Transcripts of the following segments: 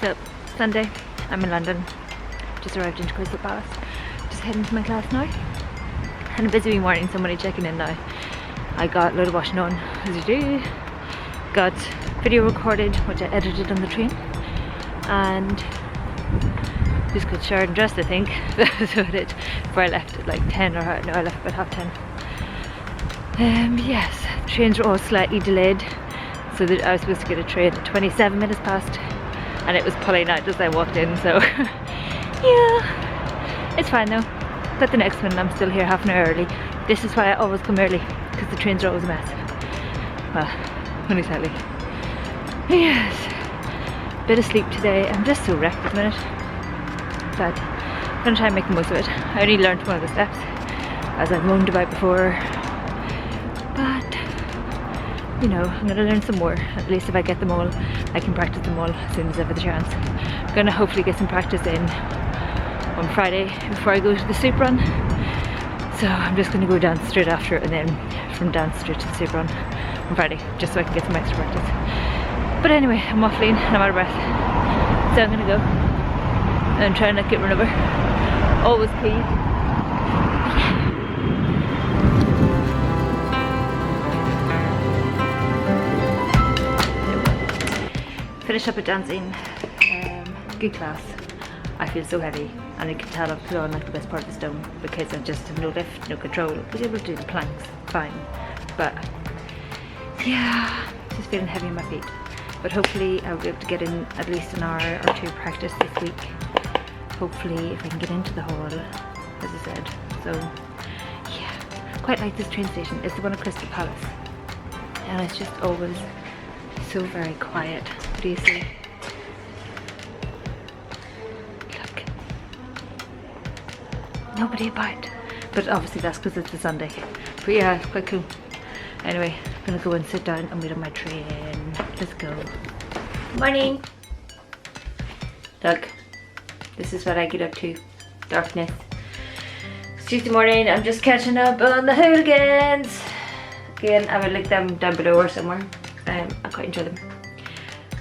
So, Sunday, I'm in London. Just arrived into Crystal Palace. Just heading to my class now. Had a busy morning, somebody checking in now. I got a load of washing on, as you do. Got video recorded, which I edited on the train. And just got showered and dressed, I think. That was about it. Before I left at like 10 or no, I left about 10:30. Yes, the trains were all slightly delayed. So that I was supposed to get a train at 27 minutes past. And it was pulling out as I walked in, so yeah, it's fine though. But the next one I'm still here half an hour early. This is why I always come early, because the trains are always a mess. Well, only slightly. Yes, bit of sleep today. I'm just so wrecked at the minute, but I'm gonna try and make the most of it. I only learned one of the steps, as I've moaned about before, but you know, I'm gonna learn some more. At least if I get them all, I can practice them all as soon as I have the chance. I'm gonna hopefully get some practice in on Friday before I go to the soup run. So I'm just gonna go dance straight after, and then from dance straight to the soup run on Friday, just so I can get some extra practice. But anyway, I'm waffling and I'm out of breath. So I'm gonna go and try and not get run over. Always key. Finish up at dancing, good class. I feel so heavy, and I can tell I've put on like the best part of the stone because I just have no lift, no control. I was able to do the planks fine, but yeah, just feeling heavy in my feet. But hopefully I'll be able to get in at least an hour or two practice this week. Hopefully if I can get into the hall, as I said. So yeah, quite like this train station. It's the one at Crystal Palace, and it's just always so very quiet. What do you see? Look. Nobody about. But obviously that's because it's a Sunday. But yeah, it's quite cool. Anyway, I'm gonna go and sit down and wait on my train. Let's go. Morning! Look, this is what I get up to. Darkness. It's Tuesday morning, I'm just catching up on the hooligans. Again, I would link them down below or somewhere. I quite enjoy them.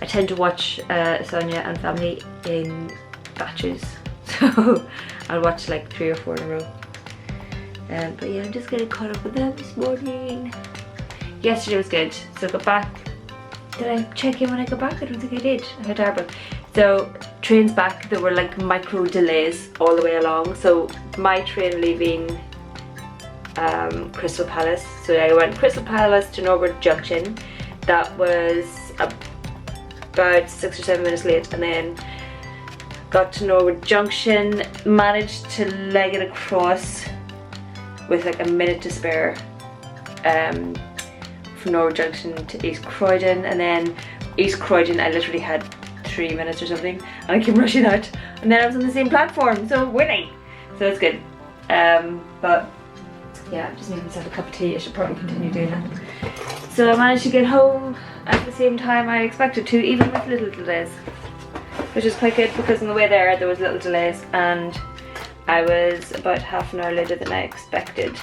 I tend to watch Sonia and family in batches, so I'll watch like 3 or 4 in a row. But yeah, I'm just getting caught up with them this morning. Yesterday was good, so I got back. Did I check in when I got back? I don't think I did. How terrible. So trains back, there were like micro delays all the way along. So my train leaving Crystal Palace, so I went Crystal Palace to Norwood Junction. That was about 6 or 7 minutes late, and then got to Norwood Junction, managed to leg it across with like a minute to spare from Norwood Junction to East Croydon, and then East Croydon I literally had 3 minutes or something, and I came rushing out, and then I was on the same platform, so winning! So it's good. But yeah, I've just made myself a cup of tea. I should probably continue doing that. So I managed to get home at the same time I expected to, even with little delays, which is quite good because on the way there was little delays, and I was about half an hour later than I expected.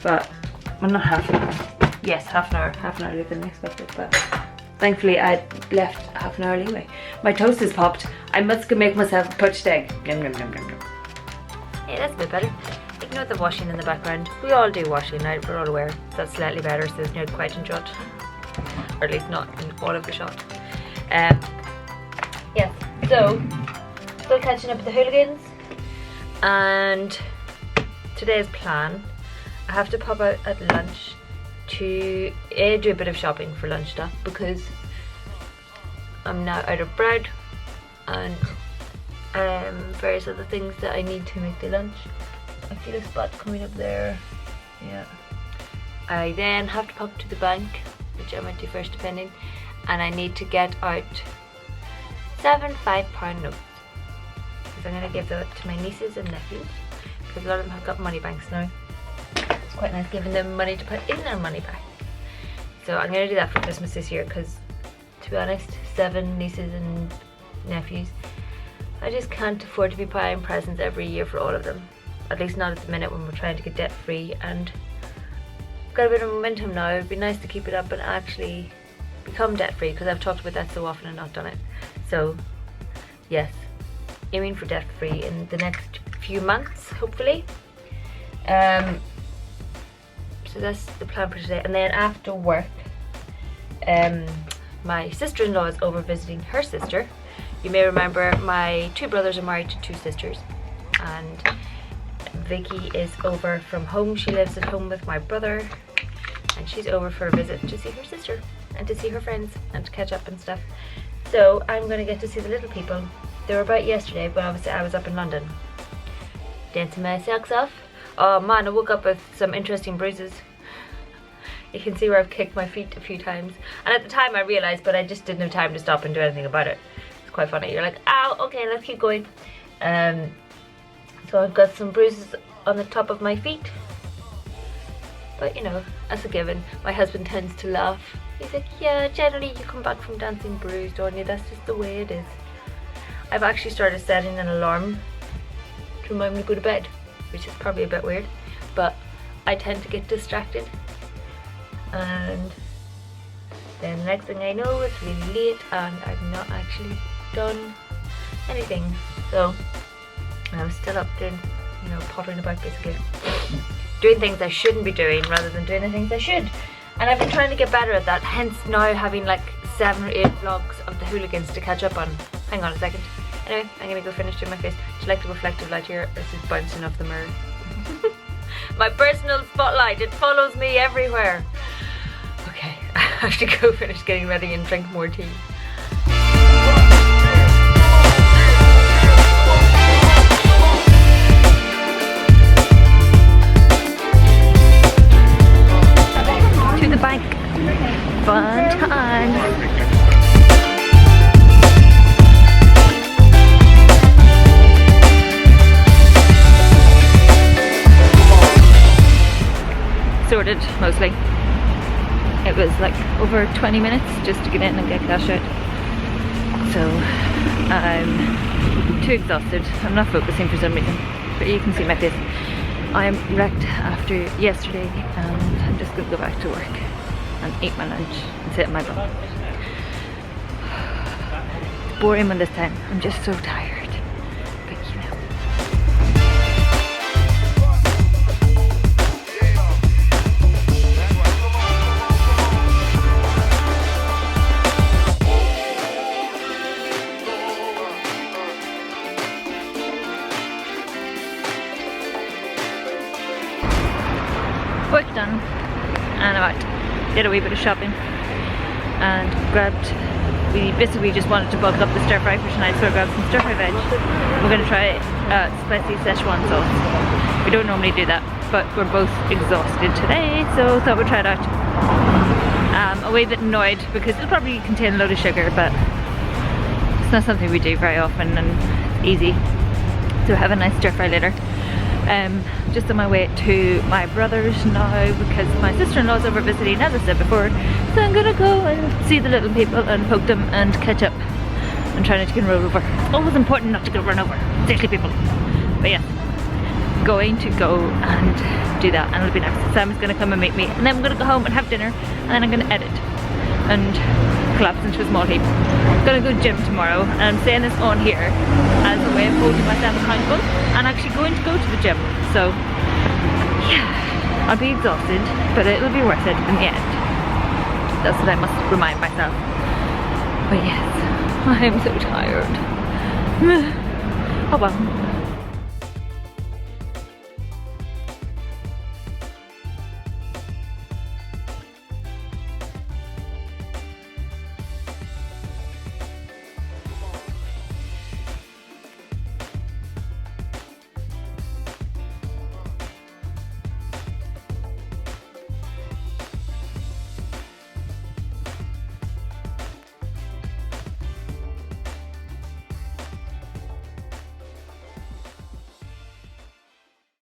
But, well, not half an hour. Yes, half an hour later than I expected, but thankfully I left half an hour anyway. My toast is popped. I must go make myself a poached egg. Yum, yum, yum, yum, yum. Yeah, that's a bit better. Ignore the washing in the background. We all do washing now, we're all aware. That's slightly better, so there's no quite in shot. Or at least not in all of the shot. Yes, so still catching up with the hooligans. And today's plan, I have to pop out at lunch to do a bit of shopping for lunch stuff, because I'm now out of bread and various other things that I need to make the lunch. I feel a spot coming up there. Yeah. I then have to pop to the bank, which I might do first depending, and I need to get out 7 £5 notes, because I'm going to give that to my nieces and nephews, because a lot of them have got money banks now. It's quite nice giving them money to put in their money bank. So I'm going to do that for Christmas this year, because to be honest, 7 nieces and nephews, I just can't afford to be buying presents every year for all of them. At least not at the minute when we're trying to get debt free, and got a bit of momentum now. It'd be nice to keep it up and actually become debt free, because I've talked about that so often and not done it. So yes, aiming for debt free in the next few months, hopefully. So that's the plan for today. And then after work, my sister-in-law is over visiting her sister. You may remember my 2 brothers are married to 2 sisters, and Vicky is over from home. She lives at home with my brother, and she's over for a visit to see her sister and to see her friends and to catch up and stuff. So I'm gonna get to see the little people. They were about yesterday, but obviously I was up in London dancing my socks off. Oh man, I woke up with some interesting bruises. You can see where I've kicked my feet a few times, and at the time I realised, but I just didn't have time to stop and do anything about it. It's quite funny. You're like, ow, okay, let's keep going. So I've got some bruises on the top of my feet, but you know, as a given. My husband tends to laugh. He's like, yeah, generally you come back from dancing bruised, don't you? That's just the way it is. I've actually started setting an alarm to remind me to go to bed, which is probably a bit weird, but I tend to get distracted, and then the next thing I know it's really late and I've not actually done anything. So I'm still up doing, you know, pottering about basically, doing things I shouldn't be doing rather than doing the things I should. And I've been trying to get better at that, hence now having like 7 or 8 vlogs of the hooligans to catch up on. Hang on a second. Anyway, I'm gonna go finish doing my face. Do you like the reflective light here? This is bouncing off the mirror. My personal spotlight, it follows me everywhere. Okay, I have to go finish getting ready and drink more tea. To the bank. Fun time. Sorted, mostly. It was like over 20 minutes just to get in and get cash out. So I'm too exhausted. I'm not focusing for some reason, but you can see my face. I am wrecked after yesterday, and I'm just gonna go back to work and eat my lunch and sit in my bum. It's boring one this time. I'm just so tired. But you know. Work done, and I'm out. Did a wee bit of shopping and grabbed, we basically just wanted to bulk up the stir fry for tonight, so I grabbed some stir fry veg. We're going to try spicy Szechuan sauce. We don't normally do that, but we're both exhausted today, so thought we'd try it out. A wee bit annoyed because it'll probably contain a load of sugar, but it's not something we do very often and it's easy. So have a nice stir fry later. Just on my way to my brother's now because my sister-in-law's over visiting, as I said before, so I'm gonna go and see the little people and poke them and catch up and try not to get run over. It's always important not to get run over, especially people. But yes, going to go and do that, and it'll be nice. Sam's gonna come and meet me, and then I'm gonna go home and have dinner, and then I'm gonna edit and collapse into a small heap. I'm gonna go gym tomorrow, and I'm saying this on here as a way of holding myself accountable and actually going to go to the gym. So yeah, I'll be exhausted, but it'll be worth it in the end. That's what I must remind myself. But yes, I am so tired. Oh well.